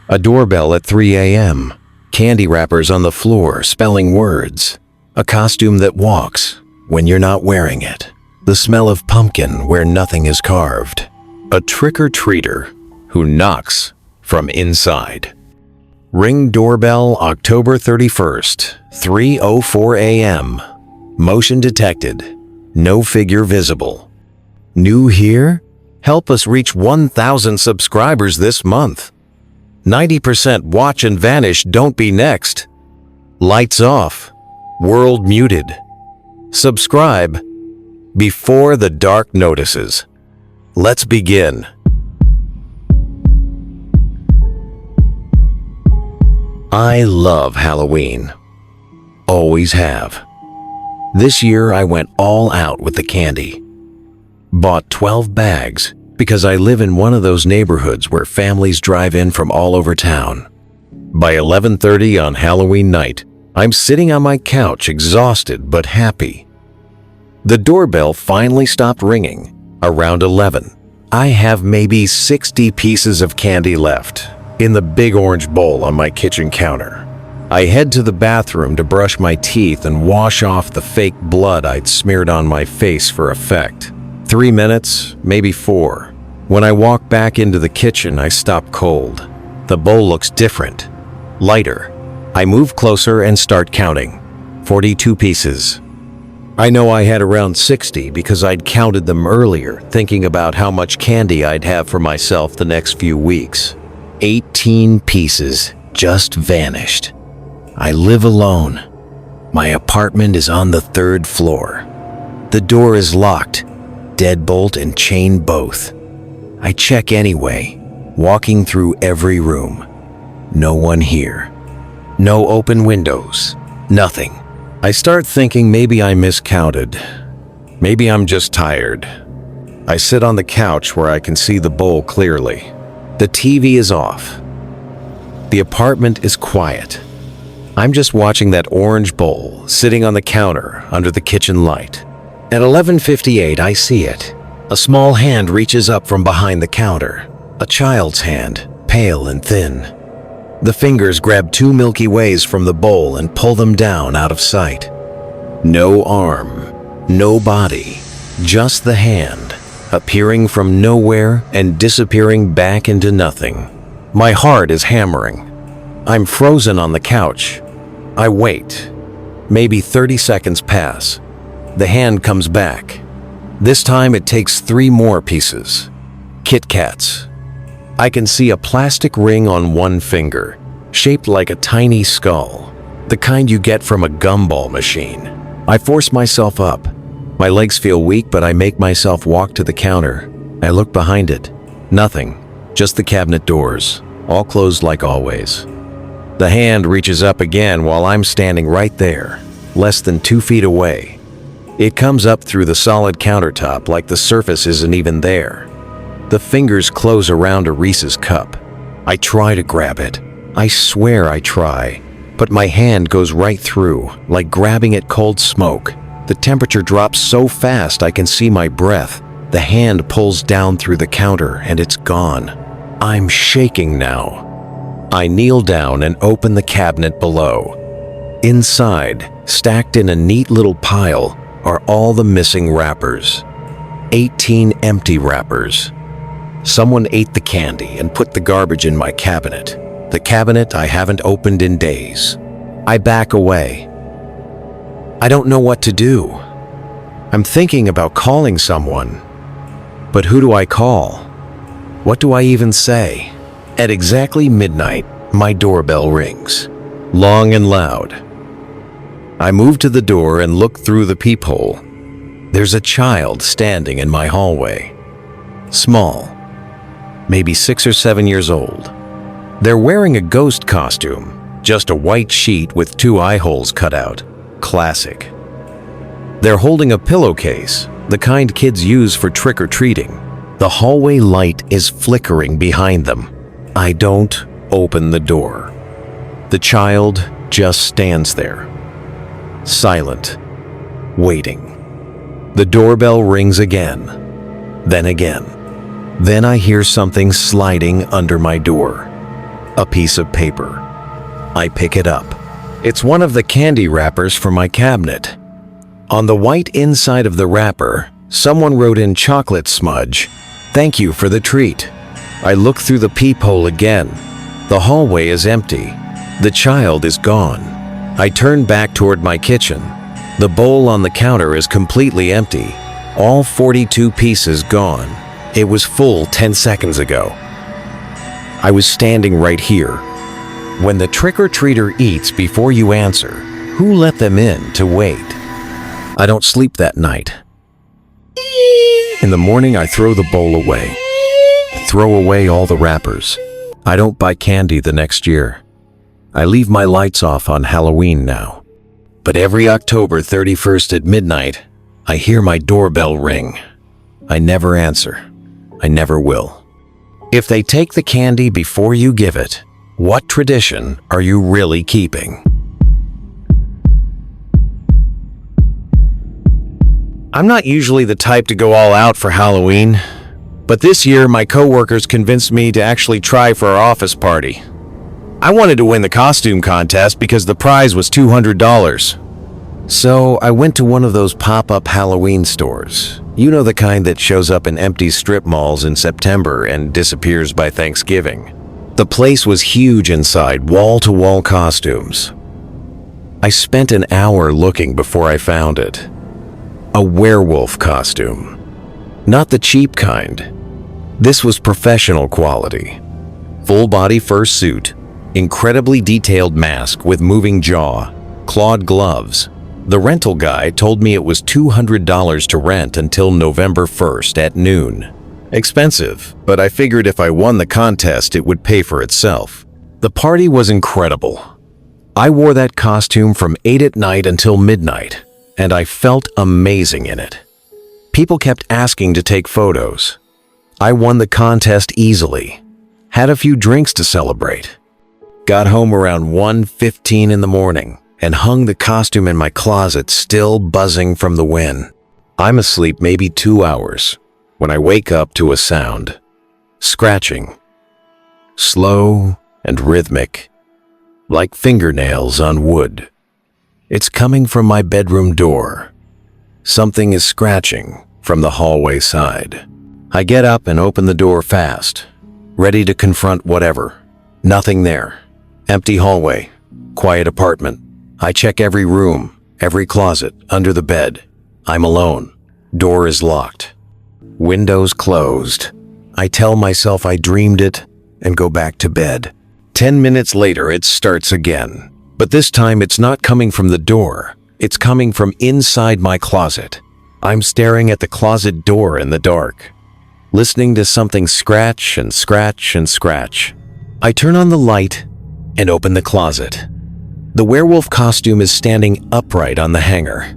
A doorbell at 3 a.m. Candy wrappers on the floor spelling words. A costume that walks when you're not wearing it. The smell of pumpkin where nothing is carved. A trick-or-treater who knocks from inside. Ring doorbell October 31st, 3:04 a.m. Motion detected. No figure visible. New here? Help us reach 1,000 subscribers this month. 90% watch and vanish, don't be next. Lights off. World muted. Subscribe before the dark notices. Let's begin. I love Halloween. Always have. This year I went all out with the candy. Bought 12 bags because I live in one of those neighborhoods where families drive in from all over town. By 11:30 on Halloween night, I'm sitting on my couch exhausted but happy. The doorbell finally stopped ringing around 11. I have maybe 60 pieces of candy left in the big orange bowl on my kitchen counter. I head to the bathroom to brush my teeth and wash off the fake blood I'd smeared on my face for effect. 3 minutes, maybe 4. When I walk back into the kitchen, I stop cold. The bowl looks different, lighter. I move closer and start counting. 42 pieces. I know I had around 60 because I'd counted them earlier, thinking about how much candy I'd have for myself the next few weeks. 18 pieces just vanished. I live alone. My apartment is on the 3rd floor. The door is locked, deadbolt and chain both. I check anyway, walking through every room. No one here. No open windows. Nothing. I start thinking maybe I miscounted. Maybe I'm just tired. I sit on the couch where I can see the bowl clearly. The TV is off. The apartment is quiet. I'm just watching that orange bowl sitting on the counter under the kitchen light. At 11:58, I see it. A small hand reaches up from behind the counter. A child's hand, pale and thin. The fingers grab 2 Milky Ways from the bowl and pull them down out of sight. No arm, no body, just the hand, appearing from nowhere and disappearing back into nothing. My heart is hammering. I'm frozen on the couch. I wait. Maybe 30 seconds pass. The hand comes back. This time it takes 3 more pieces. Kit Kats. I can see a plastic ring on one finger, shaped like a tiny skull, the kind you get from a gumball machine. I force myself up. My legs feel weak, but I make myself walk to the counter. I look behind it. Nothing, just the cabinet doors, all closed like always. The hand reaches up again while I'm standing right there, less than 2 feet away. It comes up through the solid countertop like the surface isn't even there. The fingers close around a Reese's cup. I try to grab it. I swear I try. But my hand goes right through, like grabbing at cold smoke. The temperature drops so fast I can see my breath. The hand pulls down through the counter and it's gone. I'm shaking now. I kneel down and open the cabinet below. Inside, stacked in a neat little pile, are all the missing wrappers. 18 empty wrappers. Someone ate the candy and put the garbage in my cabinet. The cabinet I haven't opened in days. I back away. I don't know what to do. I'm thinking about calling someone. But who do I call? What do I even say? At exactly midnight, my doorbell rings. Long and loud. I move to the door and look through the peephole. There's a child standing in my hallway. Small. Maybe 6 or 7 years old. They're wearing a ghost costume, just a white sheet with 2 eye holes cut out. Classic. They're holding a pillowcase, the kind kids use for trick-or-treating. The hallway light is flickering behind them. I don't open the door. The child just stands there, silent, waiting. The doorbell rings again, then again. Then I hear something sliding under my door. A piece of paper. I pick it up. It's one of the candy wrappers for my cabinet. On the white inside of the wrapper, someone wrote in chocolate smudge, "Thank you for the treat." I look through the peephole again. The hallway is empty. The child is gone. I turn back toward my kitchen. The bowl on the counter is completely empty. All 42 pieces gone. It was full 10 seconds ago. I was standing right here. When the trick-or-treater eats before you answer, who let them in to wait? I don't sleep that night. In the morning, I throw the bowl away. Throw away all the wrappers. I don't buy candy the next year. I leave my lights off on Halloween now. But every October 31st at midnight, I hear my doorbell ring. I never answer. I never will. If they take the candy before you give it, what tradition are you really keeping? I'm not usually the type to go all out for Halloween, but this year my coworkers convinced me to actually try for our office party. I wanted to win the costume contest because the prize was $200. So I went to one of those pop-up Halloween stores. You know, the kind that shows up in empty strip malls in September and disappears by Thanksgiving. The place was huge inside, wall-to-wall costumes. I spent an hour looking before I found it. A werewolf costume. Not the cheap kind. This was professional quality. Full-body fursuit, incredibly detailed mask with moving jaw, clawed gloves. The rental guy told me it was $200 to rent until November 1st at noon. Expensive, but I figured if I won the contest, it would pay for itself. The party was incredible. I wore that costume from 8 at night until midnight, and I felt amazing in it. People kept asking to take photos. I won the contest easily. Had a few drinks to celebrate. Got home around 1:15 in the morning and hung the costume in my closet, still buzzing from the wind. I'm asleep maybe 2 hours when I wake up to a sound. Scratching. Slow and rhythmic, like fingernails on wood. It's coming from my bedroom door. Something is scratching from the hallway side. I get up and open the door fast, ready to confront whatever. Nothing there. Empty hallway. Quiet apartment. I check every room, every closet, under the bed. I'm alone. Door is locked. Windows closed. I tell myself I dreamed it and go back to bed. 10 minutes later, it starts again. But this time it's not coming from the door. It's coming from inside my closet. I'm staring at the closet door in the dark, listening to something scratch and scratch and scratch. I turn on the light and open the closet. The werewolf costume is standing upright on the hanger.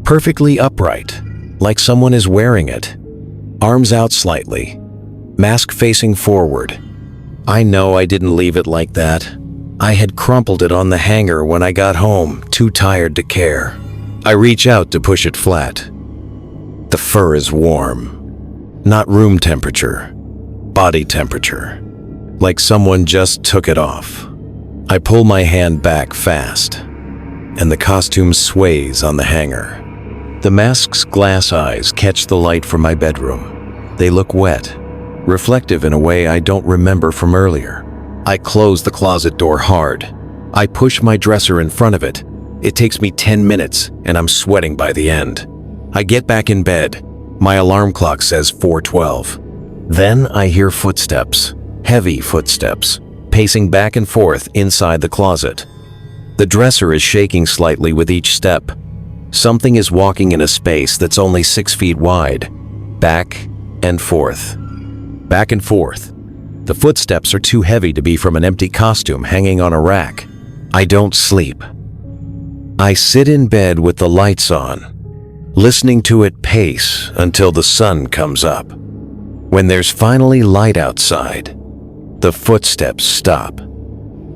Perfectly upright, like someone is wearing it. Arms out slightly, mask facing forward. I know I didn't leave it like that. I had crumpled it on the hanger when I got home, too tired to care. I reach out to push it flat. The fur is warm. Not room temperature, body temperature. Like someone just took it off. I pull my hand back fast, and the costume sways on the hanger. The mask's glass eyes catch the light from my bedroom. They look wet, reflective in a way I don't remember from earlier. I close the closet door hard. I push my dresser in front of it. It takes me 10 minutes, and I'm sweating by the end. I get back in bed. My alarm clock says 4:12. Then I hear footsteps, heavy footsteps, pacing back and forth inside the closet. The dresser is shaking slightly with each step. Something is walking in a space that's only 6 feet wide. Back and forth. Back and forth. The footsteps are too heavy to be from an empty costume hanging on a rack. I don't sleep. I sit in bed with the lights on, listening to it pace until the sun comes up. When there's finally light outside, the footsteps stop.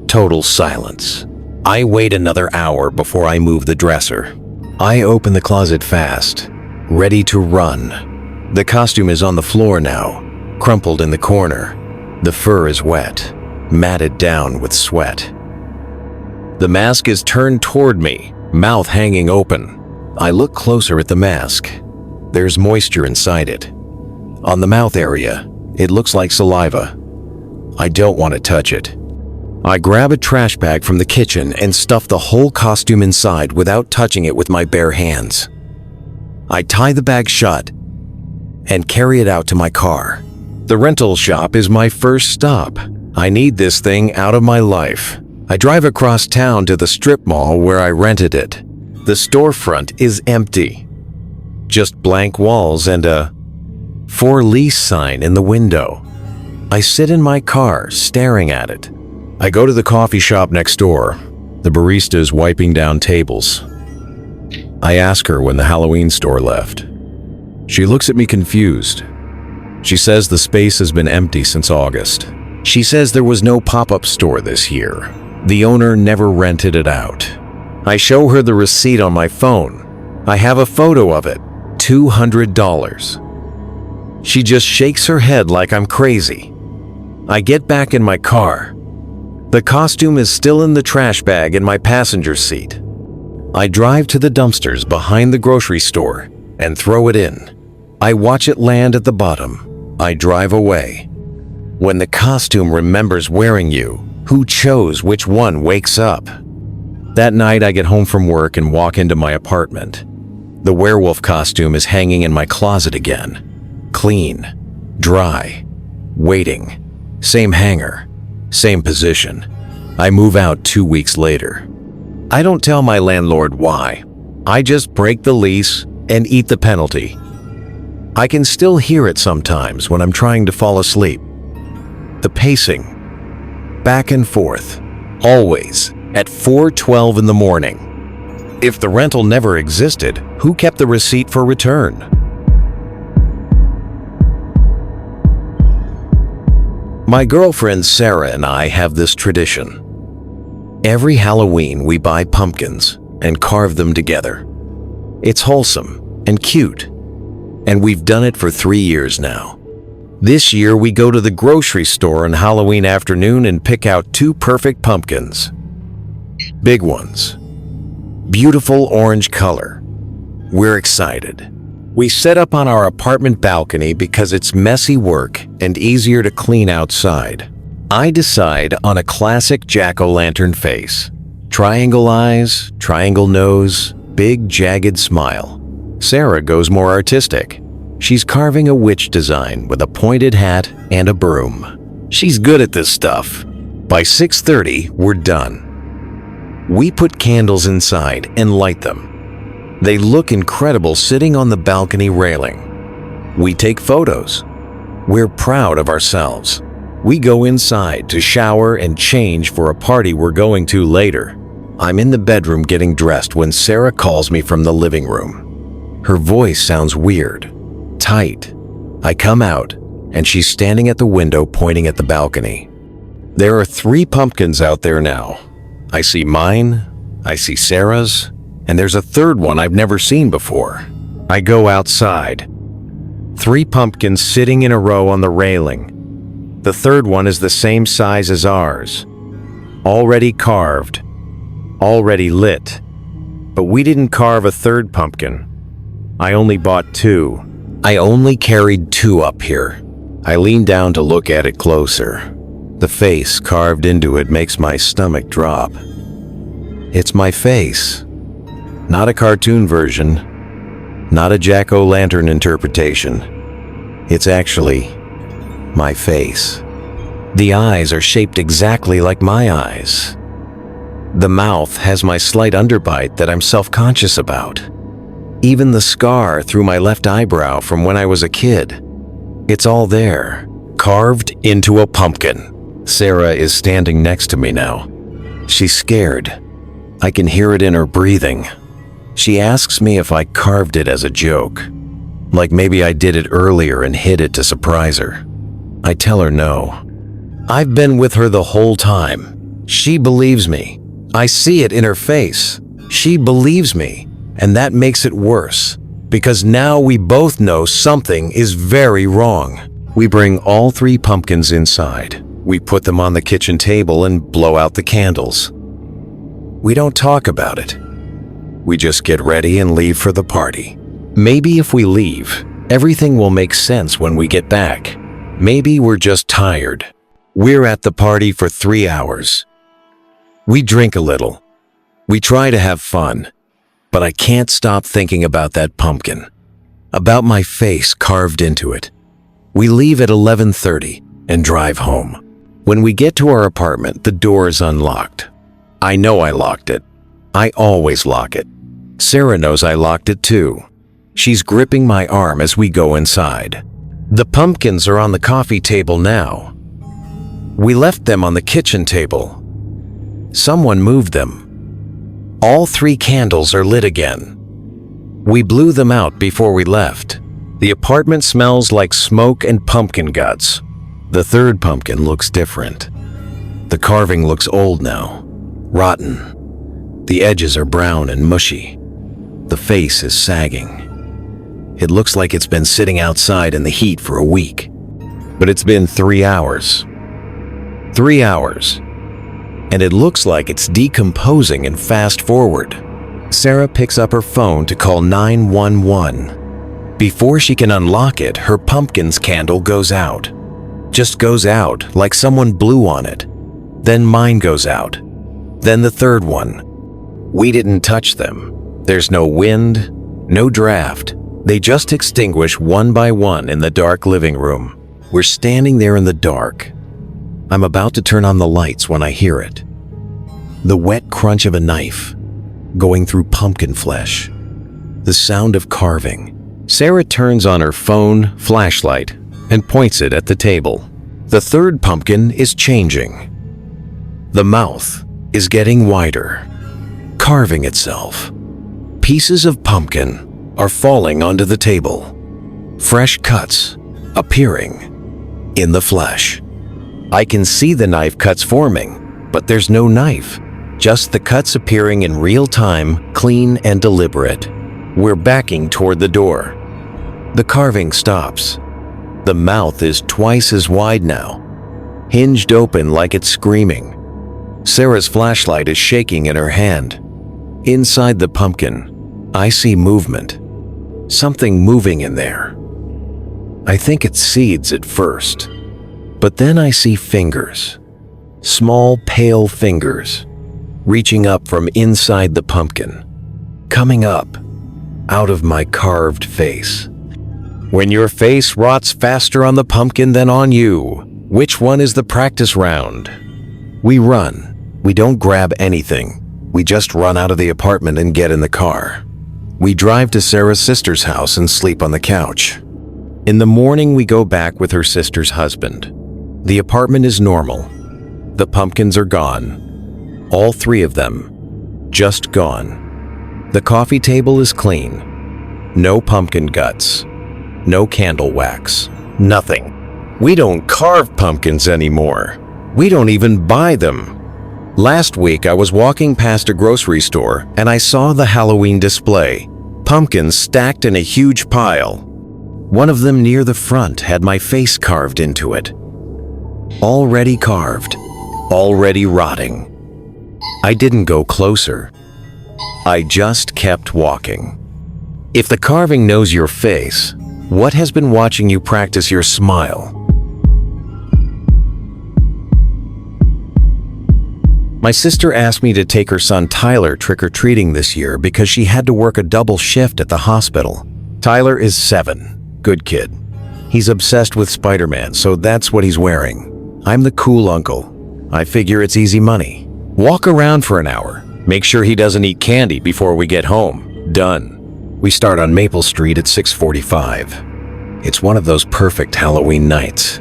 Total silence. I wait another hour before I move the dresser. I open the closet fast, ready to run. The costume is on the floor now, crumpled in the corner. The fur is wet. matted down with sweat. The mask is turned toward me, mouth hanging open. I look closer at the mask. There's moisture inside it. On the mouth area, it looks like saliva. I don't want to touch it. I grab a trash bag from the kitchen and stuff the whole costume inside without touching it with my bare hands. I tie the bag shut and carry it out to my car. The rental shop is my first stop. I need this thing out of my life. I drive across town to the strip mall where I rented it. The storefront is empty. Just blank walls and a for lease sign in the window. I sit in my car staring at it. I go to the coffee shop next door. The barista is wiping down tables. I ask her when the Halloween store left. She looks at me confused. She says the space has been empty since August. She says there was no pop-up store this year. The owner never rented it out. I show her the receipt on my phone. I have a photo of it. $200. She just shakes her head like I'm crazy. I get back in my car. The costume is still in the trash bag in my passenger seat. I drive to the dumpsters behind the grocery store and throw it in. I watch it land at the bottom. I drive away. When the costume remembers wearing you, who chose which one wakes up? That night I get home from work and walk into my apartment. The werewolf costume is hanging in my closet again. Clean, dry, waiting. Same hanger, same position. I move out 2 weeks later. I don't tell my landlord why. I just break the lease and eat the penalty. I can still hear it sometimes when I'm trying to fall asleep. The pacing, back and forth, always at 4:12 in the morning. If the rental never existed, who kept the receipt for return? My girlfriend Sarah and I have this tradition. Every Halloween we buy pumpkins and carve them together. It's wholesome and cute, and we've done it for 3 years now. This year we go to the grocery store on Halloween afternoon and pick out 2 perfect pumpkins. Big ones. Beautiful orange color. We're excited. We set up on our apartment balcony because it's messy work and easier to clean outside. I decide on a classic jack-o'-lantern face. Triangle eyes, triangle nose, big jagged smile. Sarah goes more artistic. She's carving a witch design with a pointed hat and a broom. She's good at this stuff. By 6:30, we're done. We put candles inside and light them. They look incredible sitting on the balcony railing. We take photos. We're proud of ourselves. We go inside to shower and change for a party we're going to later. I'm in the bedroom getting dressed when Sarah calls me from the living room. Her voice sounds weird, tight. I come out, and she's standing at the window pointing at the balcony. There are 3 pumpkins out there now. I see mine, I see Sarah's, and there's a third one I've never seen before. I go outside. 3 pumpkins sitting in a row on the railing. The third one is the same size as ours. Already carved. Already lit. But we didn't carve a third pumpkin. I only bought 2. I only carried 2 up here. I lean down to look at it closer. The face carved into it makes my stomach drop. It's my face. Not a cartoon version. Not a jack-o'-lantern interpretation. It's actually my face. The eyes are shaped exactly like my eyes. The mouth has my slight underbite that I'm self-conscious about. Even the scar through my left eyebrow from when I was a kid. It's all there, carved into a pumpkin. Sarah is standing next to me now. She's scared. I can hear it in her breathing. She asks me if I carved it as a joke. Like maybe I did it earlier and hid it to surprise her. I tell her no. I've been with her the whole time. She believes me. I see it in her face. She believes me, and that makes it worse, because now we both know something is very wrong. We bring all 3 pumpkins inside. We put them on the kitchen table and blow out the candles. We don't talk about it. We just get ready and leave for the party. Maybe if we leave, everything will make sense when we get back. Maybe we're just tired. We're at the party for 3 hours. We drink a little. We try to have fun, but I can't stop thinking about that pumpkin, about my face carved into it. We leave at 11:30 and drive home. When we get to our apartment, the door is unlocked. I know I locked it. I always lock it. Sarah knows I locked it too. She's gripping my arm as we go inside. The pumpkins are on the coffee table now. We left them on the kitchen table. Someone moved them. All 3 candles are lit again. We blew them out before we left. The apartment smells like smoke and pumpkin guts. The 3rd pumpkin looks different. The carving looks old now, rotten. The edges are brown and mushy. The face is sagging. It looks like it's been sitting outside in the heat for a week. But it's been 3 hours. 3 hours. And it looks like it's decomposing and fast forward. Sarah picks up her phone to call 911. Before she can unlock it, her pumpkin's candle goes out. Just goes out, like someone blew on it. Then mine goes out. Then the 3rd one. We didn't touch them. There's no wind, no draft. They just extinguish one by one in the dark living room. We're standing there in the dark. I'm about to turn on the lights when I hear it. The wet crunch of a knife going through pumpkin flesh. The sound of carving. Sarah turns on her phone flashlight and points it at the table. The 3rd pumpkin is changing. The mouth is getting wider, carving itself. Pieces of pumpkin are falling onto the table. Fresh cuts appearing in the flesh. I can see the knife cuts forming, but there's no knife. Just the cuts appearing in real time, clean and deliberate. We're backing toward the door. The carving stops. The mouth is twice as wide now, hinged open like it's screaming. Sarah's flashlight is shaking in her hand. Inside the pumpkin, I see movement. Something moving in there. I think it's seeds at first, but then I see fingers. Small, pale fingers, reaching up from inside the pumpkin, coming up out of my carved face. When your face rots faster on the pumpkin than on you, which one is the practice round? We run. We don't grab anything. We just run out of the apartment and get in the car. We drive to Sarah's sister's house and sleep on the couch. In the morning, we go back with her sister's husband. The apartment is normal. The pumpkins are gone. All 3 of them. Just gone. The coffee table is clean. No pumpkin guts. No candle wax. Nothing. We don't carve pumpkins anymore. We don't even buy them. Last week, I was walking past a grocery store and I saw the Halloween display. Pumpkins stacked in a huge pile. One of them near the front had my face carved into it. Already carved. Already rotting. I didn't go closer. I just kept walking. If the carving knows your face, what has been watching you practice your smile? My sister asked me to take her son Tyler trick-or-treating this year because she had to work a double shift at the hospital. Tyler is 7. Good kid. He's obsessed with Spider-Man, so that's what he's wearing. I'm the cool uncle. I figure it's easy money. Walk around for an hour. Make sure he doesn't eat candy before we get home. Done. We start on Maple Street at 6:45. It's one of those perfect Halloween nights.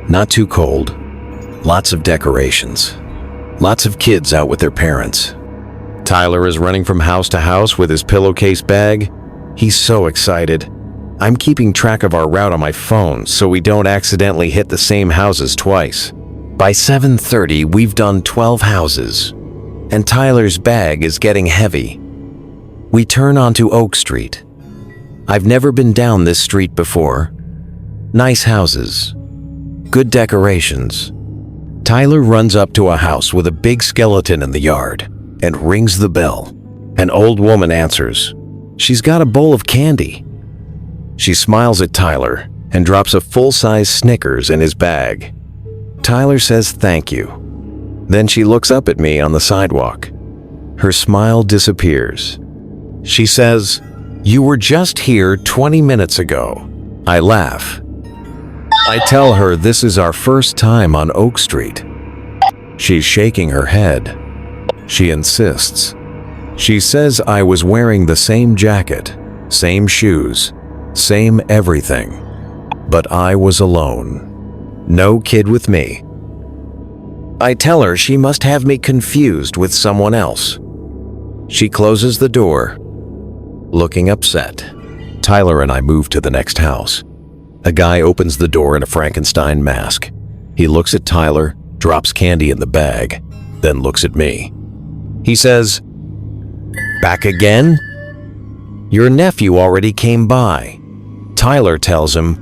Not too cold. Lots of decorations. Lots of kids out with their parents. Tyler is running from house to house with his pillowcase bag. He's so excited. I'm keeping track of our route on my phone so we don't accidentally hit the same houses twice. By 7:30, we've done 12 houses, and Tyler's bag is getting heavy. We turn onto Oak Street. I've never been down this street before. Nice houses, good decorations, Tyler runs up to a house with a big skeleton in the yard and rings the bell. An old woman answers. She's got a bowl of candy. She smiles at Tyler and drops a full-size Snickers in his bag. Tyler says thank you. Then she looks up at me on the sidewalk. Her smile disappears. She says, "You were just here 20 minutes ago." I laugh. I tell her this is our first time on Oak Street. She's shaking her head. She insists. She says I was wearing the same jacket, same shoes, same everything. But I was alone. No kid with me. I tell her she must have me confused with someone else. She closes the door, looking upset. Tyler and I move to the next house. A guy opens the door in a Frankenstein mask. He looks at Tyler, drops candy in the bag, then looks at me. He says, "Back again? Your nephew already came by." Tyler tells him,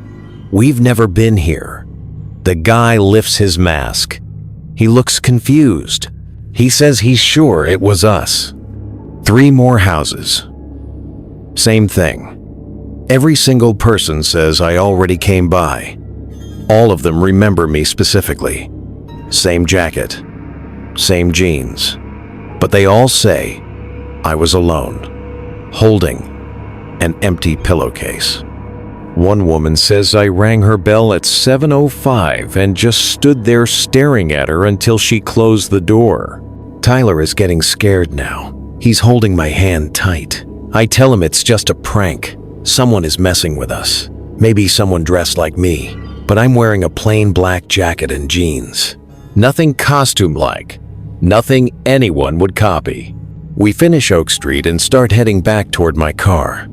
"We've never been here." The guy lifts his mask. He looks confused. He says he's sure it was us. 3 more houses. Same thing. Every single person says I already came by. All of them remember me specifically. Same jacket, same jeans. But they all say I was alone, holding an empty pillowcase. One woman says I rang her bell at 7:05 and just stood there staring at her until she closed the door. Tyler is getting scared now. He's holding my hand tight. I tell him it's just a prank. Someone is messing with us. Maybe someone dressed like me, but I'm wearing a plain black jacket and jeans. Nothing costume-like. Nothing anyone would copy. We finish Oak Street and start heading back toward my car.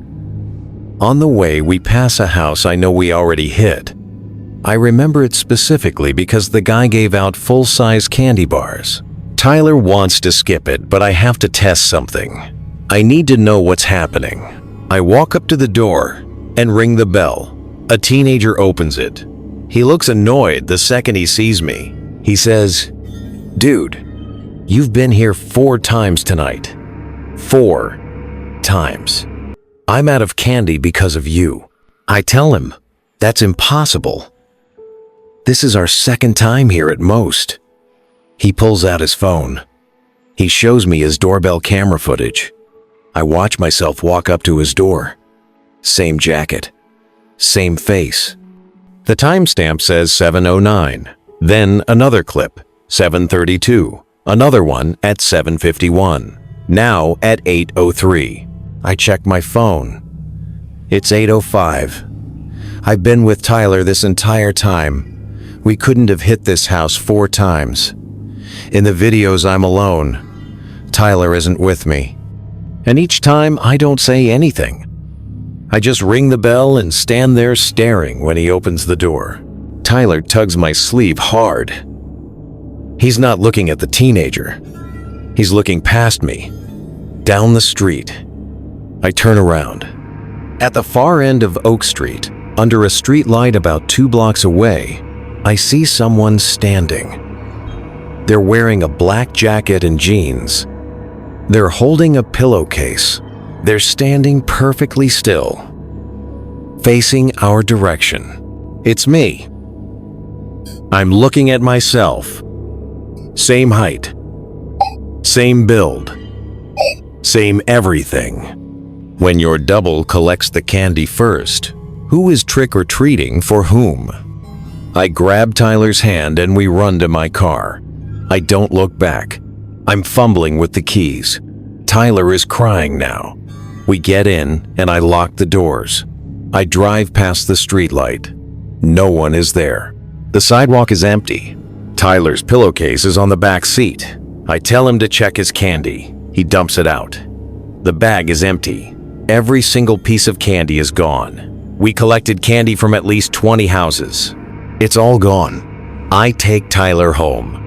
On the way, we pass a house I know we already hit. I remember it specifically because the guy gave out full-size candy bars. Tyler wants to skip it, but I have to test something. I need to know what's happening. I walk up to the door and ring the bell. A teenager opens it. He looks annoyed the second he sees me. He says, "Dude, you've been here 4 times tonight. 4 times. I'm out of candy because of you." I tell him, "That's impossible. This is our 2nd time here at most." He pulls out his phone. He shows me his doorbell camera footage. I watch myself walk up to his door. Same jacket. Same face. The timestamp says 7:09. Then another clip, 7:32. Another one at 7:51. Now at 8:03. I check my phone. It's 8:05. I've been with Tyler this entire time. We couldn't have hit this house 4 times. In the videos, I'm alone. Tyler isn't with me. And each time, I don't say anything. I just ring the bell and stand there staring when he opens the door. Tyler tugs my sleeve hard. He's not looking at the teenager. He's looking past me, down the street. I turn around. At the far end of Oak Street, under a street light about 2 blocks away, I see someone standing. They're wearing a black jacket and jeans. They're holding a pillowcase. They're standing perfectly still, facing our direction. It's me. I'm looking at myself. Same height, same build, same everything. When your double collects the candy first, who is trick-or-treating for whom? I grab Tyler's hand and we run to my car. I don't look back. I'm fumbling with the keys. Tyler is crying now. We get in and I lock the doors. I drive past the streetlight. No one is there. The sidewalk is empty. Tyler's pillowcase is on the back seat. I tell him to check his candy. He dumps it out. The bag is empty. Every single piece of candy is gone. We collected candy from at least 20 houses. It's all gone. I take Tyler home.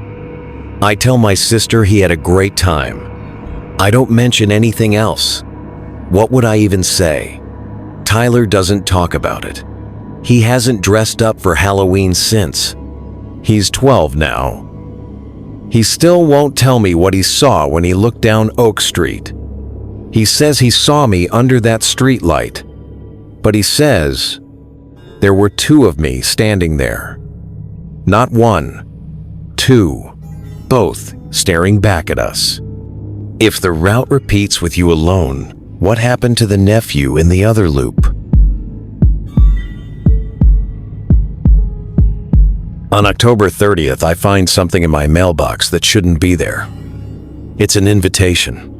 I tell my sister he had a great time. I don't mention anything else. What would I even say? Tyler doesn't talk about it. He hasn't dressed up for Halloween since. He's 12 now. He still won't tell me what he saw when he looked down Oak Street. He says he saw me under that street light, but he says there were two of me standing there. Not one, two, both staring back at us. If the route repeats with you alone, what happened to the nephew in the other loop? On October 30th, I find something in my mailbox that shouldn't be there. It's an invitation.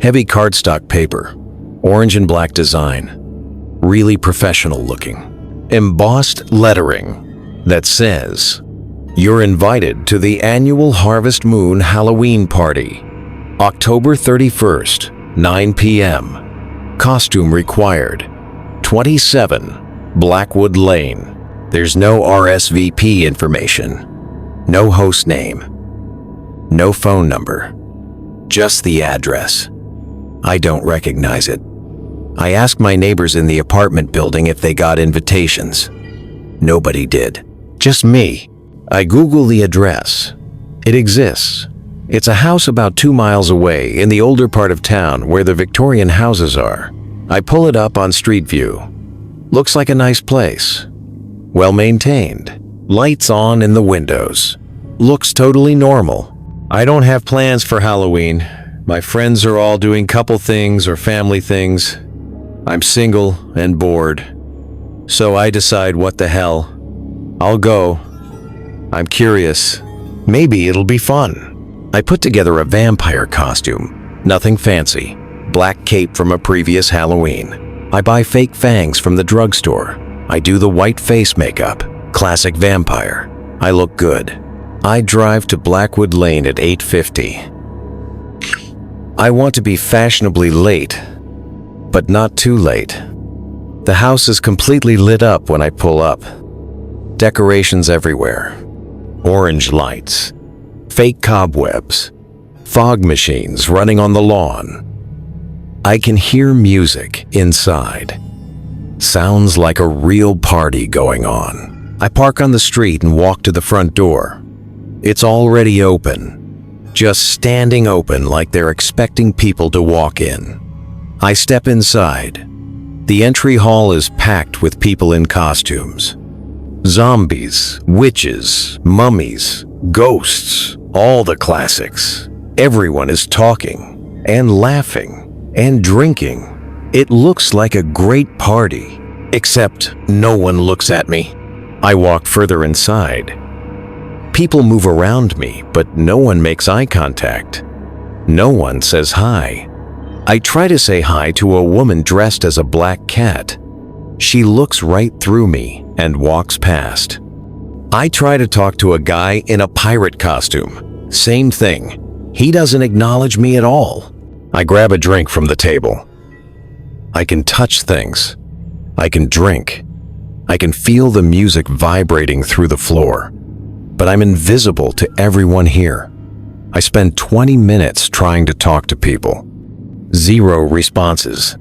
Heavy cardstock paper, orange and black design, really professional looking. Embossed lettering that says, "You're invited to the annual Harvest Moon Halloween party, October 31st, 9 p.m. Costume required, 27 Blackwood Lane." There's no RSVP information, no host name, no phone number, just the address. I don't recognize it. I asked my neighbors in the apartment building if they got invitations. Nobody did, just me. I Google the address. It exists. It's a house about 2 miles away in the older part of town where the Victorian houses are. I pull it up on Street View. Looks like a nice place. Well maintained. Lights on in the windows. Looks totally normal. I don't have plans for Halloween. My friends are all doing couple things or family things. I'm single and bored. So I decide, what the hell? I'll go. I'm curious. Maybe it'll be fun. I put together a vampire costume. Nothing fancy. Black cape from a previous Halloween. I buy fake fangs from the drugstore. I do the white face makeup. Classic vampire. I look good. I drive to Blackwood Lane at 8:50. I want to be fashionably late, but not too late. The house is completely lit up when I pull up. Decorations everywhere. Orange lights. Fake cobwebs. Fog machines running on the lawn. I can hear music inside. Sounds like a real party going on. I park on the street and walk to the front door. It's already open. Just standing open like they're expecting people to walk in. I step inside. The entry hall is packed with people in costumes. Zombies, witches, mummies, ghosts, all the classics. Everyone is talking and laughing and drinking. It looks like a great party, except no one looks at me. I walk further inside. People move around me, but no one makes eye contact. No one says hi. I try to say hi to a woman dressed as a black cat. She looks right through me and walks past. I try to talk to a guy in a pirate costume. Same thing. He doesn't acknowledge me at all. I grab a drink from the table. I can touch things. I can drink. I can feel the music vibrating through the floor. But I'm invisible to everyone here. I spend 20 minutes trying to talk to people. 0 responses.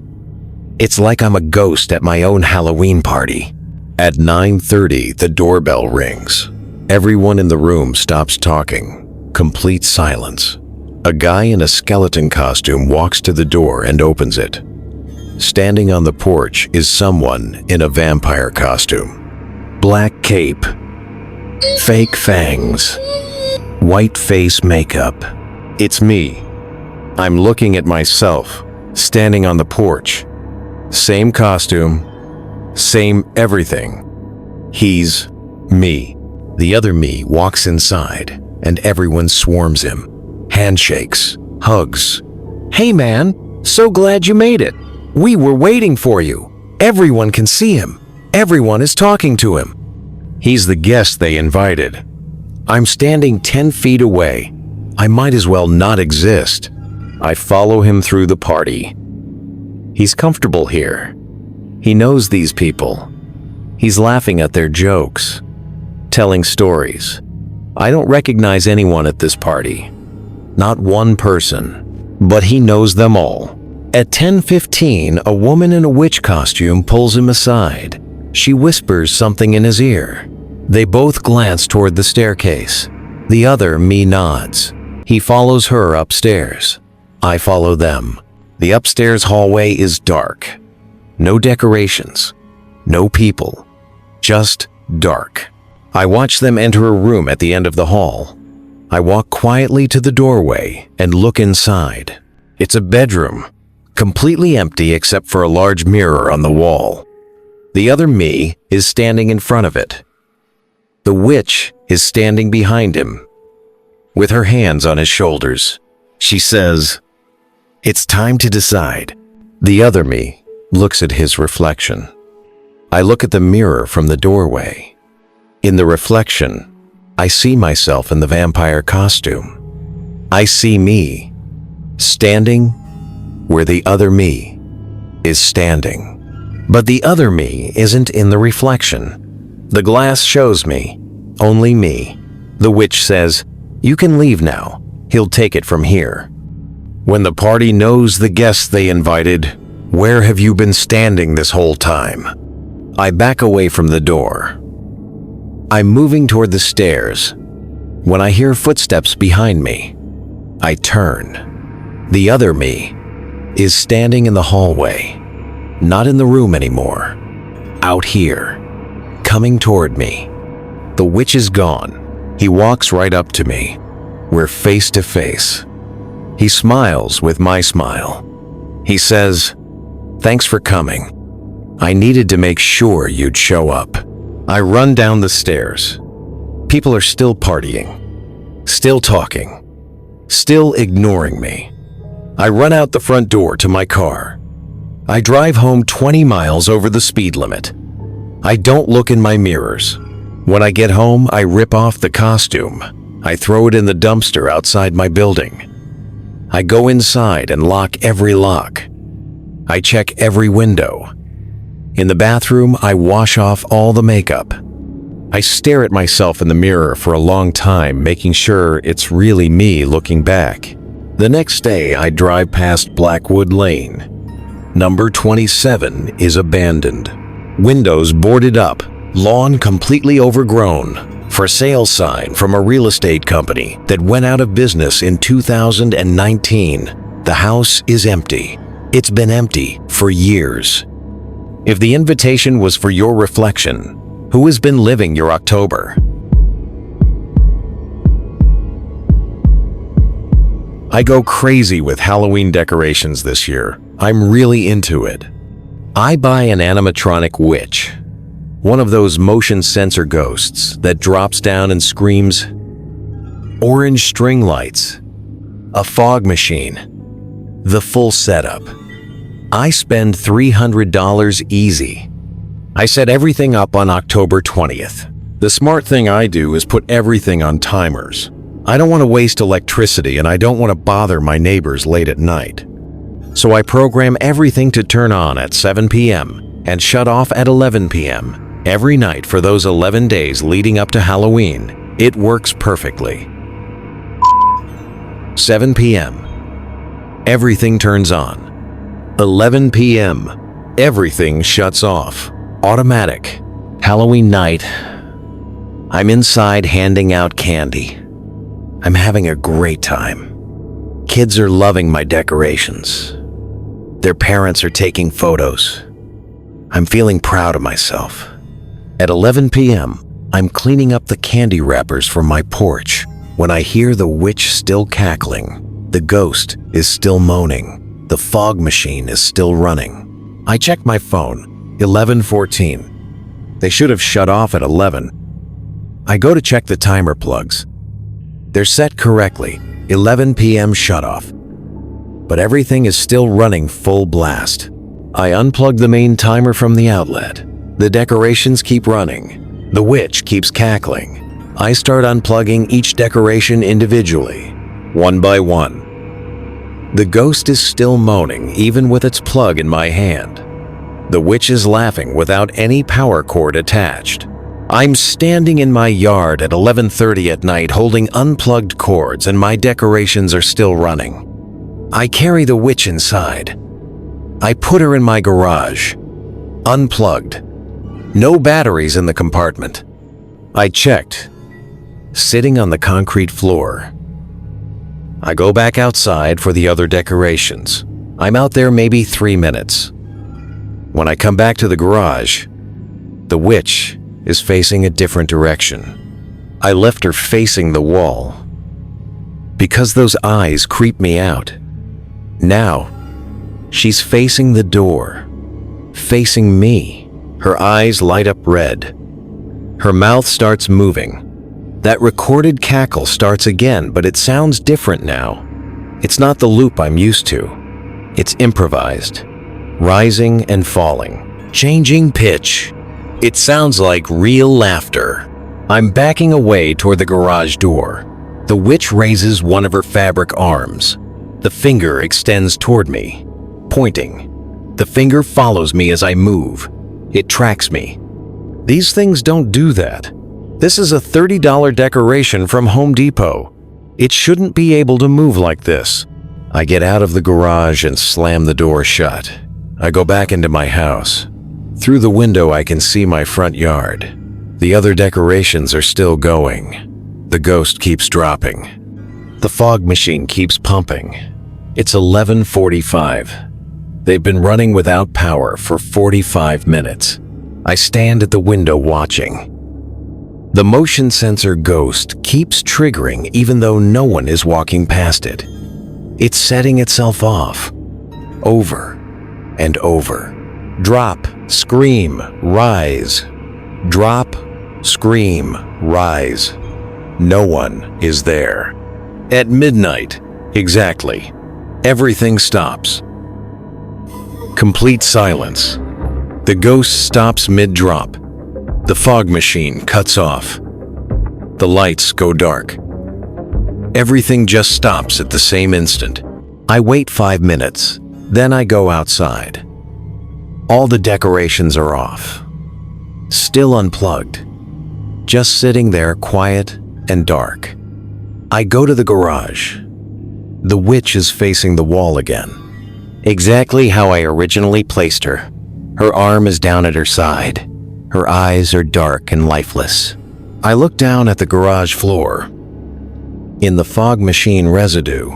It's like I'm a ghost at my own Halloween party. At 9:30, the doorbell rings. Everyone in the room stops talking. Complete silence. A guy in a skeleton costume walks to the door and opens it. Standing on the porch is someone in a vampire costume. Black cape. Fake fangs. White face makeup. It's me. I'm looking at myself, standing on the porch. Same costume, same everything. He's me. The other me walks inside, and everyone swarms him. Handshakes, hugs. "Hey man, so glad you made it. We were waiting for you. Everyone can see him. Everyone is talking to him." He's the guest they invited. I'm standing 10 feet away. I might as well not exist. I follow him through the party. He's comfortable here. He knows these people. He's laughing at their jokes, telling stories. I don't recognize anyone at this party. Not one person. But he knows them all. At 10:15, a woman in a witch costume pulls him aside. She whispers something in his ear. They both glance toward the staircase. The other me nods. He follows her upstairs. I follow them. The upstairs hallway is dark. No decorations. No people. Just dark. I watch them enter a room at the end of the hall. I walk quietly to the doorway and look inside. It's a bedroom, completely empty except for a large mirror on the wall. The other me is standing in front of it. The witch is standing behind him, with her hands on his shoulders. She says, "It's time to decide." The other me looks at his reflection. I look at the mirror from the doorway. In the reflection, I see myself in the vampire costume. I see me standing where the other me is standing. But the other me isn't in the reflection. The glass shows me, only me. The witch says, "You can leave now. He'll take it from here." When the party knows the guests they invited, where have you been standing this whole time? I back away from the door. I'm moving toward the stairs when I hear footsteps behind me. I turn. The other me is standing in the hallway, not in the room anymore, out here, coming toward me. The witch is gone. He walks right up to me. We're face to face. He smiles with my smile. He says, "Thanks for coming. I needed to make sure you'd show up." I run down the stairs. People are still partying, still talking, still ignoring me. I run out the front door to my car. I drive home 20 miles over the speed limit. I don't look in my mirrors. When I get home, I rip off the costume. I throw it in the dumpster outside my building. I go inside and lock every lock. I check every window. In the bathroom, I wash off all the makeup. I stare at myself in the mirror for a long time, making sure it's really me looking back. The next day, I drive past Blackwood Lane. Number 27 is abandoned. Windows boarded up, lawn completely overgrown. For sale sign from a real estate company that went out of business in 2019. The house is empty. It's been empty for years. If the invitation was for your reflection, who has been living your October? I go crazy with Halloween decorations this year. I'm really into it. I buy an animatronic witch, one of those motion sensor ghosts that drops down and screams, orange string lights, a fog machine, the full setup. I spend $300 easy. I set everything up on October 20th. The smart thing I do is put everything on timers. I don't want to waste electricity and I don't want to bother my neighbors late at night. So I program everything to turn on at 7 p.m. and shut off at 11 p.m. every night for those 11 days leading up to Halloween. It works perfectly. 7 p.m. Everything turns on. 11 p.m. Everything shuts off. Automatic. Halloween night. I'm inside handing out candy. I'm having a great time. Kids are loving my decorations. Their parents are taking photos. I'm feeling proud of myself. At 11 p.m., I'm cleaning up the candy wrappers from my porch when I hear the witch still cackling. The ghost is still moaning. The fog machine is still running. I check my phone. 11:14. They should have shut off at 11. I go to check the timer plugs. They're set correctly. 11 p.m. shut off. But everything is still running full blast. I unplug the main timer from the outlet. The decorations keep running. The witch keeps cackling. I start unplugging each decoration individually, one by one. The ghost is still moaning, even with its plug in my hand. The witch is laughing without any power cord attached. I'm standing in my yard at 11:30 at night holding unplugged cords and my decorations are still running. I carry the witch inside. I put her in my garage, unplugged. No batteries in the compartment. I checked. sitting on the concrete floor. I go back outside for the other decorations. I'm out there maybe 3 minutes. When I come back to the garage, the witch is facing a different direction. I left her facing the wall because those eyes creep me out. Now, she's facing the door, facing me. Her eyes light up red. Her mouth starts moving. That recorded cackle starts again, but it sounds different now. It's not the loop I'm used to. It's improvised, rising and falling, changing pitch. It sounds like real laughter. I'm backing away toward the garage door. The witch raises one of her fabric arms. The finger extends toward me, pointing. The finger follows me as I move. It tracks me. These things don't do that. This is a $30 decoration from Home Depot. It shouldn't be able to move like this. I get out of the garage and slam the door shut. I go back into my house. Through the window, I can see my front yard. The other decorations are still going. The ghost keeps dropping. The fog machine keeps pumping. It's 11:45. They've been running without power for 45 minutes. I stand at the window watching. The motion sensor ghost keeps triggering even though no one is walking past it. It's setting itself off, over and over. Drop, scream, rise. Drop, scream, rise. No one is there. At midnight, exactly, everything stops. Complete silence. The ghost stops mid-drop. The fog machine cuts off. The lights go dark. Everything just stops at the same instant. I wait 5 minutes, then I go outside. All the decorations are off. Still unplugged. Just sitting there quiet and dark. I go to the garage. The witch is facing the wall again. Exactly how I originally placed her. Her arm is down at her side. Her eyes are dark and lifeless. I look down at the garage floor. In the fog machine residue,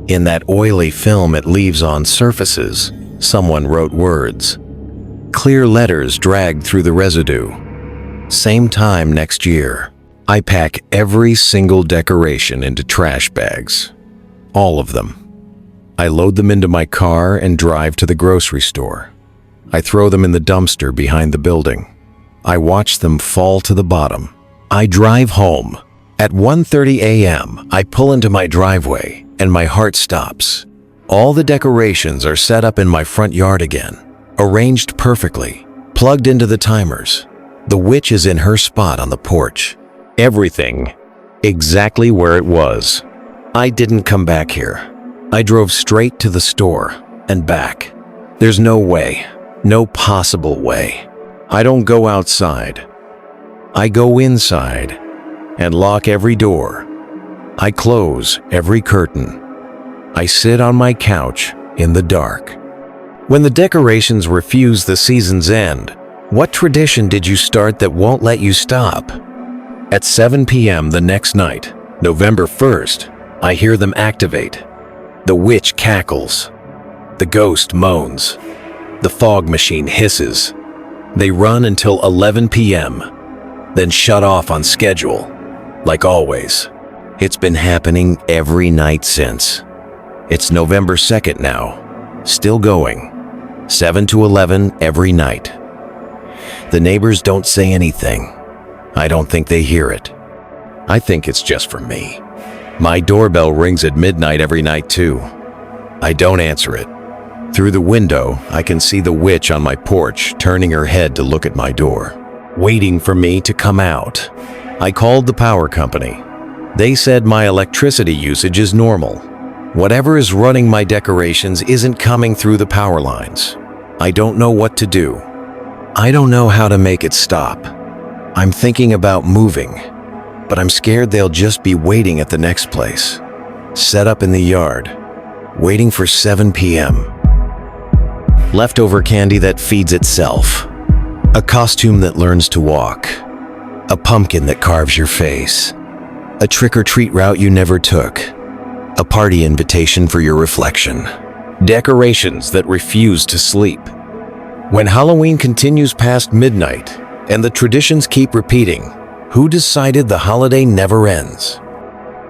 in that oily film it leaves on surfaces, someone wrote words. Clear letters dragged through the residue. Same time next year. I pack every single decoration into trash bags. All of them. I load them into my car and drive to the grocery store. I throw them in the dumpster behind the building. I watch them fall to the bottom. I drive home. At 1:30 a.m., I pull into my driveway and my heart stops. All the decorations are set up in my front yard again, arranged perfectly, plugged into the timers. The witch is in her spot on the porch. Everything exactly where it was. I didn't come back here. I drove straight to the store and back. There's no way, no possible way. I don't go outside. I go inside and lock every door. I close every curtain. I sit on my couch in the dark. When the decorations refuse the season's end, what tradition did you start that won't let you stop? At 7 p.m. the next night, November 1st, I hear them activate. The witch cackles. The ghost moans. The fog machine hisses. They run until 11 p.m., then shut off on schedule, like always. It's been happening every night since. It's November 2nd now, still going. 7 to 11 every night. The neighbors don't say anything. I don't think they hear it. I think it's just for me. My doorbell rings at midnight every night too. I don't answer it. Through the window, I can see the witch on my porch turning her head to look at my door, waiting for me to come out. I called the power company. They said my electricity usage is normal. Whatever is running my decorations isn't coming through the power lines. I don't know what to do. I don't know how to make it stop. I'm thinking about moving, but I'm scared they'll just be waiting at the next place, set up in the yard, waiting for 7 p.m. Leftover candy that feeds itself, a costume that learns to walk, a pumpkin that carves your face. A trick-or-treat route you never took. A party invitation for your reflection. Decorations that refuse to sleep. When Halloween continues past midnight and the traditions keep repeating, who decided the holiday never ends?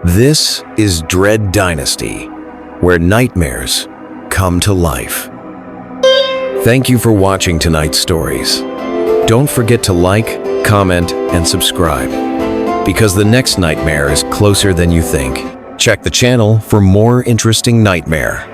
This is Dread Dynasty, where nightmares come to life. Thank you for watching tonight's stories. Don't forget to like, comment, and subscribe, because the next nightmare is closer than you think. Check the channel for more interesting nightmare.